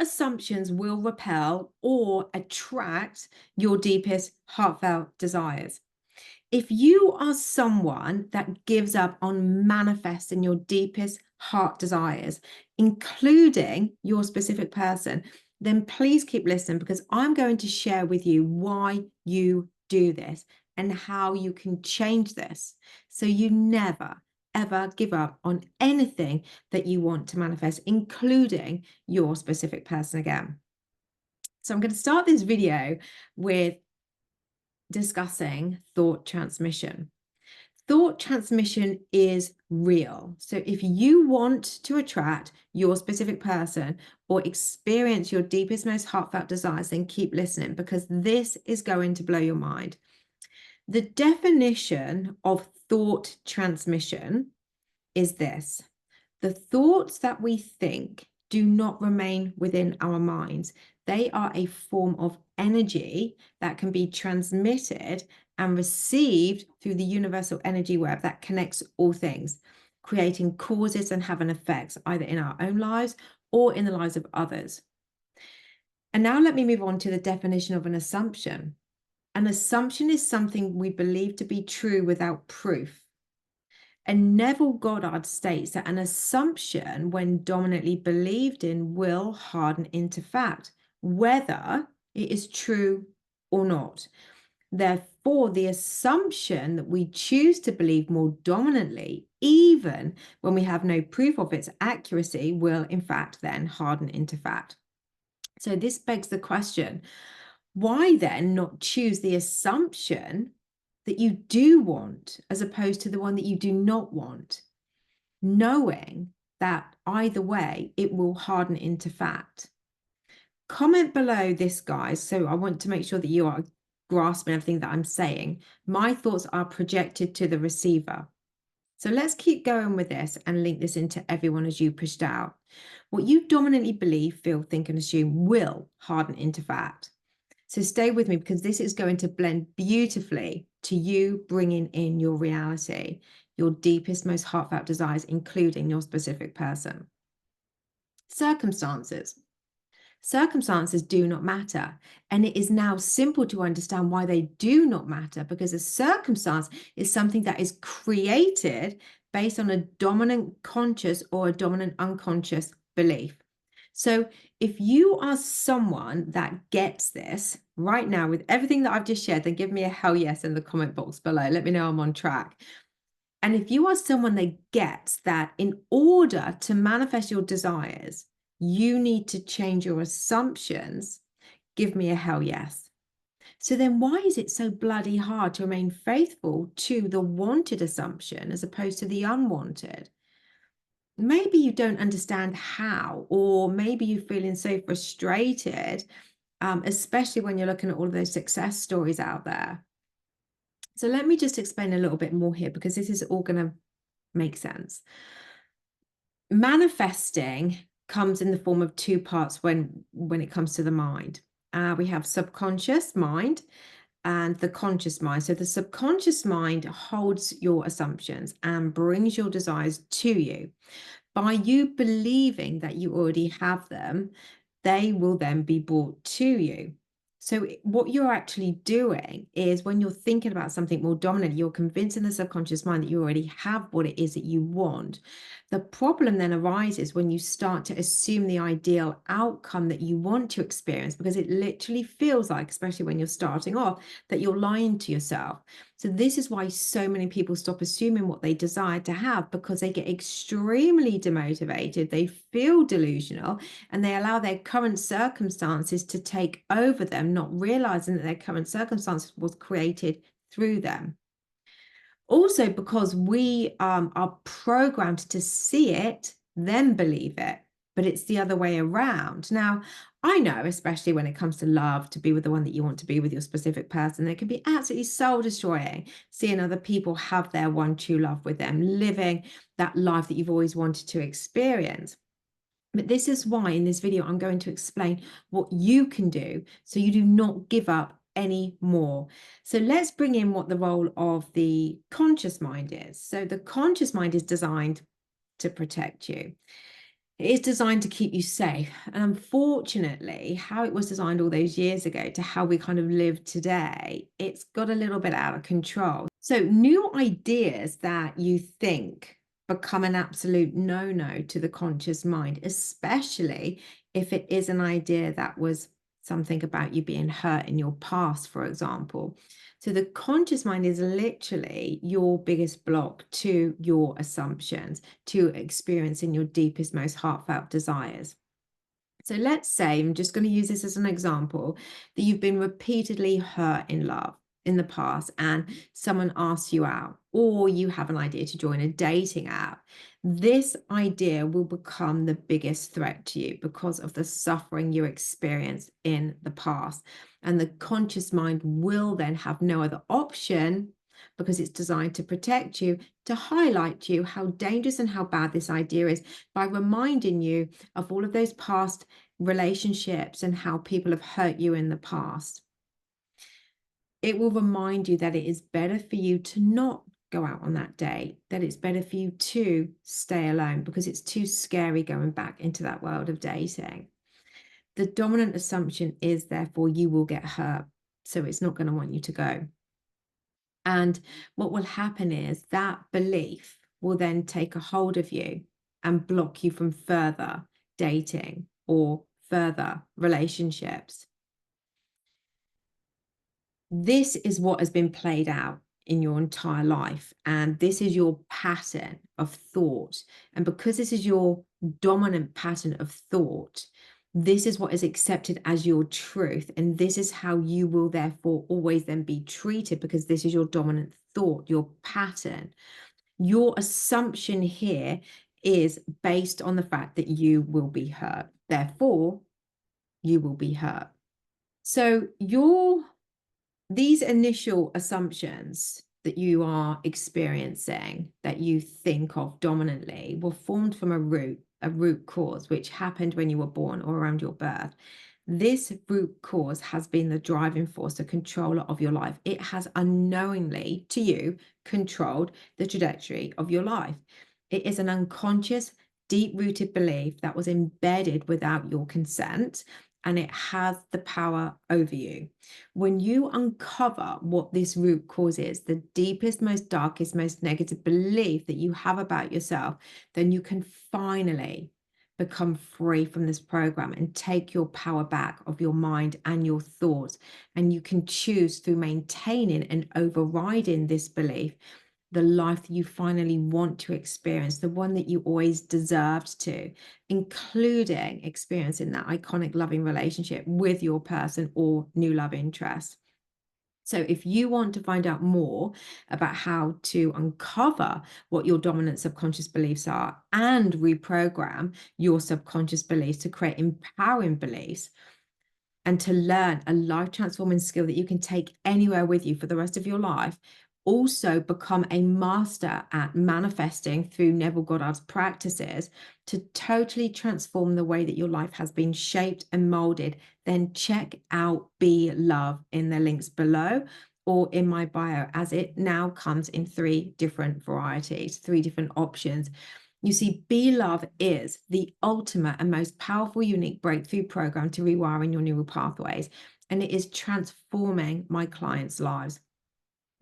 assumptions will repel or attract your deepest heartfelt desires. If you are someone that gives up on manifesting your deepest heart desires, including your specific person, then please keep listening, because I'm going to share with you why you do this and how you can change this so you never, ever give up on anything that you want to manifest, including your specific person again. So I'm going to start this video with discussing thought transmission. Thought transmission is real. So if you want to attract your specific person or experience your deepest, most heartfelt desires, then keep listening, because this is going to blow your mind. The definition of thought transmission is this: the thoughts that we think do not remain within our minds. They are a form of energy that can be transmitted and received through the universal energy web that connects all things, creating causes and having effects either in our own lives or in the lives of others. And now let me move on to the definition of an assumption. An assumption is something we believe to be true without proof. And Neville Goddard states that an assumption, when dominantly believed in, will harden into fact, whether it is true or not. Therefore, the assumption that we choose to believe more dominantly, even when we have no proof of its accuracy, will in fact then harden into fact. So this begs the question, why then not choose the assumption that you do want as opposed to the one that you do not want, knowing that either way it will harden into fact? Comment below this, guys. So I want to make sure that you are grasping everything that I'm saying. My thoughts are projected to the receiver. So let's keep going with this and link this into everyone as you pushed out. What you dominantly believe, feel, think, and assume will harden into fact. So stay with me, because this is going to blend beautifully to you bringing in your reality, your deepest, most heartfelt desires, including your specific person. Circumstances. Circumstances do not matter. And it is now simple to understand why they do not matter, because a circumstance is something that is created based on a dominant conscious or a dominant unconscious belief. So if you are someone that gets this right now with everything that I've just shared, then give me a hell yes in the comment box below. Let me know I'm on track. And if you are someone that gets that in order to manifest your desires, you need to change your assumptions, give me a hell yes. So then why is it so bloody hard to remain faithful to the wanted assumption as opposed to the unwanted? Maybe you don't understand how, or maybe you're feeling so frustrated, especially when you're looking at all of those success stories out there. So let me just explain a little bit more here, because this is all going to make sense. Manifesting comes in the form of two parts when it comes to the mind. We have subconscious mind and the conscious mind. So the subconscious mind holds your assumptions and brings your desires to you. By you believing that you already have them, they will then be brought to you. So what you're actually doing is, when you're thinking about something more dominantly, you're convincing the subconscious mind that you already have what it is that you want. The problem then arises when you start to assume the ideal outcome that you want to experience, because it literally feels like, especially when you're starting off, that you're lying to yourself. So this is why so many people stop assuming what they desire to have, because they get extremely demotivated, they feel delusional, and they allow their current circumstances to take over them, not realizing that their current circumstances was created through them. Also, because we are programmed to see it, then believe it, but it's the other way around. Now, I know, especially when it comes to love, to be with the one that you want to be with, your specific person, it can be absolutely soul destroying seeing other people have their one true love with them, living that life that you've always wanted to experience. But this is why in this video, I'm going to explain what you can do so you do not give up anymore. So let's bring in what the role of the conscious mind is. So the conscious mind is designed to protect you. It is designed to keep you safe. And unfortunately, how it was designed all those years ago to how we kind of live today, it's got a little bit out of control. So new ideas that you think become an absolute no-no to the conscious mind, especially if it is an idea that was something about you being hurt in your past, for example. So the conscious mind is literally your biggest block to your assumptions, to experiencing your deepest, most heartfelt desires. So let's say, I'm just going to use this as an example, that you've been repeatedly hurt in love in the past and someone asks you out, or you have an idea to join a dating app. This idea will become the biggest threat to you because of the suffering you experienced in the past. And the conscious mind will then have no other option, because it's designed to protect you, to highlight to you how dangerous and how bad this idea is by reminding you of all of those past relationships and how people have hurt you in the past. It will remind you that it is better for you to not go out on that date, that it's better for you to stay alone because it's too scary going back into that world of dating. The dominant assumption is, therefore, you will get hurt, so it's not going to want you to go. And what will happen is that belief will then take a hold of you and block you from further dating or further relationships. This is what has been played out in your entire life. And this is your pattern of thought. And because this is your dominant pattern of thought, this is what is accepted as your truth. And this is how you will therefore always then be treated, because this is your dominant thought, your pattern. Your assumption here is based on the fact that you will be hurt. Therefore, you will be hurt. So these initial assumptions that you are experiencing, that you think of dominantly, were formed from a root cause, which happened when you were born or around your birth. This root cause has been the driving force, the controller of your life. It has unknowingly, to you, controlled the trajectory of your life. It is an unconscious, deep-rooted belief that was embedded without your consent, and it has the power over you. When you uncover what this root cause is, the deepest, most darkest, most negative belief that you have about yourself, then you can finally become free from this program and take your power back of your mind and your thoughts. And you can choose, through maintaining and overriding this belief, the life that you finally want to experience, the one that you always deserved to, including experiencing that iconic loving relationship with your person or new love interest. So if you want to find out more about how to uncover what your dominant subconscious beliefs are and reprogram your subconscious beliefs to create empowering beliefs, and to learn a life transforming skill that you can take anywhere with you for the rest of your life, also become a master at manifesting through Neville Goddard's practices to totally transform the way that your life has been shaped and molded, then check out Be Love in the links below or in my bio, as it now comes in 3 different varieties, 3 different options. You see, Be Love is the ultimate and most powerful, unique breakthrough program to rewiring your neural pathways, and it is transforming my clients' lives.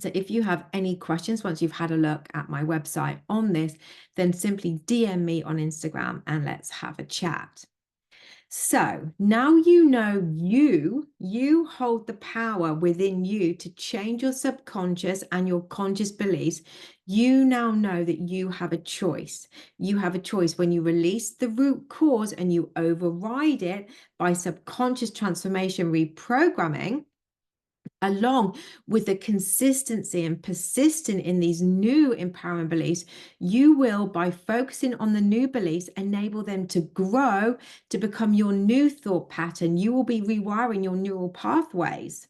So if you have any questions once you've had a look at my website on this, then simply DM me on Instagram and let's have a chat. So now you know you hold the power within you to change your subconscious and your conscious beliefs. You now know that you have a choice. You have a choice when you release the root cause and you override it by subconscious transformation reprogramming, along with the consistency and persisting in these new empowering beliefs. You will, by focusing on the new beliefs, enable them to grow to become your new thought pattern. You will be rewiring your neural pathways.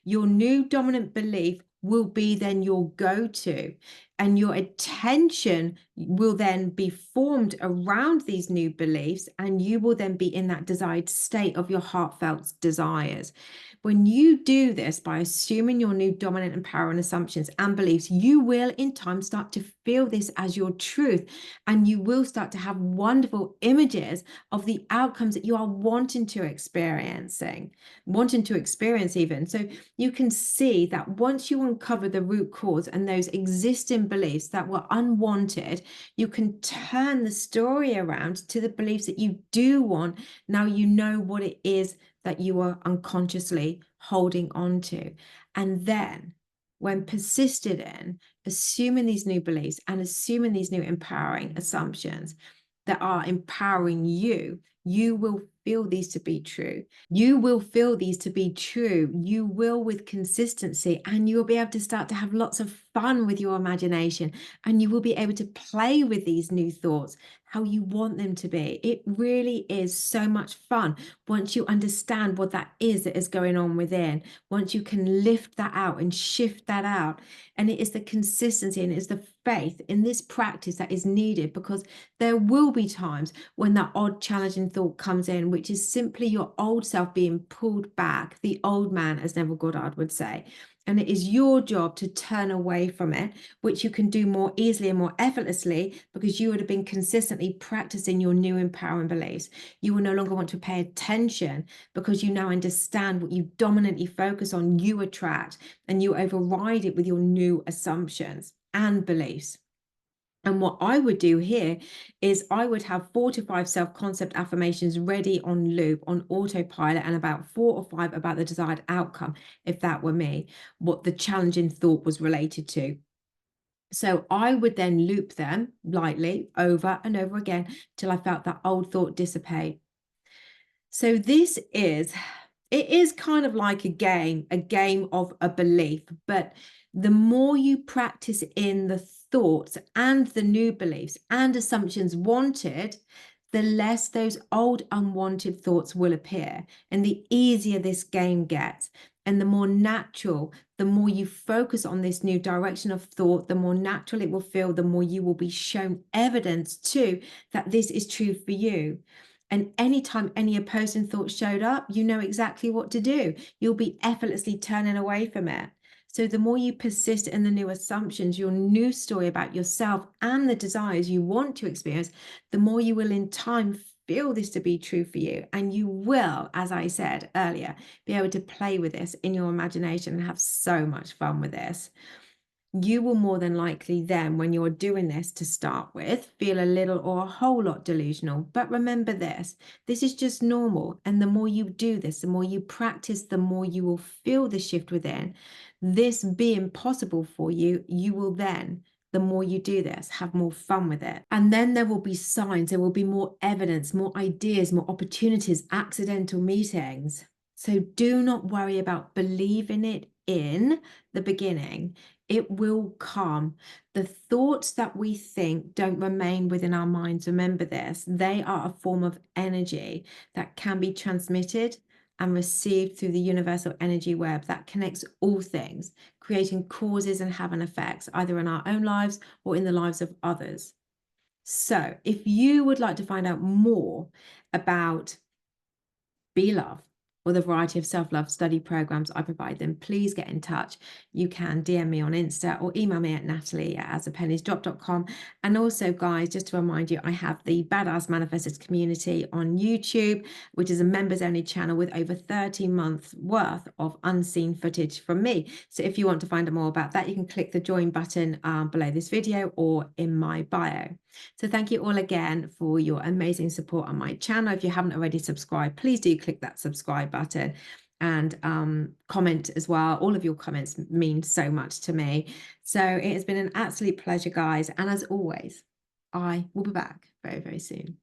Your new dominant belief will be then your go-to. and your attention will then be formed around these new beliefs, and you will then be in that desired state of your heartfelt desires. When you do this by assuming your new dominant, empowering assumptions and beliefs, you will in time start to feel this as your truth, and you will start to have wonderful images of the outcomes that you are wanting to experience even. So you can see that once you uncover the root cause and those existing beliefs that were unwanted, you can turn the story around to the beliefs that you do want. Now you know what it is that you are unconsciously holding on to. And then when persisted in assuming these new beliefs and assuming these new empowering assumptions that are empowering you, you will feel these to be true. You will feel these to be true. You will with consistency, and you will be able to start to have lots of fun with your imagination, and you will be able to play with these new thoughts how you want them to be. It really is so much fun once you understand what that is going on within, once you can lift that out and shift that out. And it is the consistency and it is the faith in this practice that is needed, because there will be times when that odd challenging thought comes in, which is simply your old self being pulled back, the old man, as Neville Goddard would say. And it is your job to turn away from it, which you can do more easily and more effortlessly because you would have been consistently practicing your new empowering beliefs. You will no longer want to pay attention because you now understand what you dominantly focus on, you attract, and you override it with your new assumptions and beliefs. And what I would do here is I would have 4 to 5 self-concept affirmations ready on loop, on autopilot, and about 4 or 5 about the desired outcome, if that were me, what the challenging thought was related to. So I would then loop them lightly over and over again till I felt that old thought dissipate. So it is kind of like a game of a belief, but the more you practice in the thoughts and the new beliefs and assumptions wanted, the less those old unwanted thoughts will appear, and the easier this game gets. And the more natural, the more you focus on this new direction of thought, the more natural it will feel, the more you will be shown evidence too that this is true for you. And anytime any opposing thought showed up, you know exactly what to do. You'll be effortlessly turning away from it. So the more you persist in the new assumptions, your new story about yourself and the desires you want to experience, the more you will in time feel this to be true for you. And you will, as I said earlier, be able to play with this in your imagination and have so much fun with this. You will more than likely then, when you're doing this to start with, feel a little or a whole lot delusional. But remember this is just normal. And the more you do this, the more you practice, the more you will feel the shift within. This being possible for you, you will then, the more you do this, have more fun with it. And then there will be signs, there will be more evidence, more ideas, more opportunities, accidental meetings. So do not worry about believing it in the beginning. It will come. The thoughts that we think don't remain within our minds. Remember this, they are a form of energy that can be transmitted and received through the universal energy web that connects all things, creating causes and having effects, either in our own lives or in the lives of others. So if you would like to find out more about Be Love or the variety of self-love study programs I provide, then please get in touch. You can DM me on Insta or email me at natalie@asthepenniesdrop.com. And also, guys, just to remind you, I have the Badass Manifestors community on YouTube, which is a members only channel with over 30 months worth of unseen footage from me. So if you want to find out more about that, you can click the join button below this video or in my bio. So thank you all again for your amazing support on my channel. If you haven't already subscribed, please do click that subscribe button and comment as well. All of your comments mean so much to me. So it has been an absolute pleasure, guys. And as always, I will be back very, very soon.